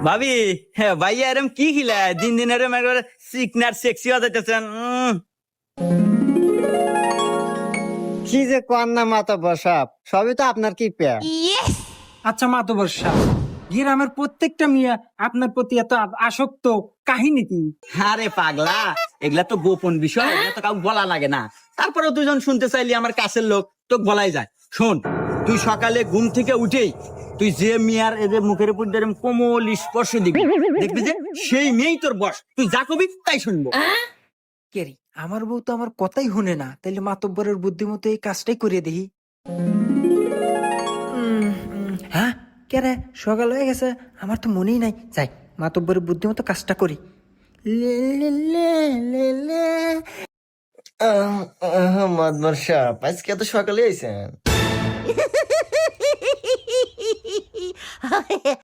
ভাবি, হ্যাঁ ভাইয়া এরম কি খিলা দিন দিন এরম একবার সিকনার সেক্সি হয়ে যাইতেছেন। কি যে কোয়ান না মাতব্বর সাহেব, সবই তো আপনার কি পেয়া। আচ্ছা মাতবর সাহেব, গ্রামের প্রত্যেকটা মিয়া আপনার প্রতি এত আসক্ত, কাহিনী কি? আরে পাগলা, এগুলা তো গোপন বিষয়, এগুলা তো কাউকে বলা লাগে না। তারপরেও তুই যখন শুনতে চাইলি আমার কাছের লোক, তো বলাই যায়। শোন, তুই সকালে ঘুম থেকে উঠেই তুই যে মিয়ার এদের মুখের উপর দিয়ে এরম কোমল স্পর্শ দিবি, দেখবি যে সেই মেয়েই তোর বস। তুই যা কবি তাই শুনবো। কেরি, আমার বউ তো আমার কথাই শুনে না, তাইলে মাতব্বরের বুদ্ধিমতো এই কাজটাই করে দেখি। হ্যাঁ, কে রে, সকাল হয়ে গেছে, আমার তো মনেই নাই। যাই, মাতব্বরের বুদ্ধিমতো কাজটা করি। লে লে লে লে লে। মাতব্বর সাহেব, আজকে এত সকালে আইছেন?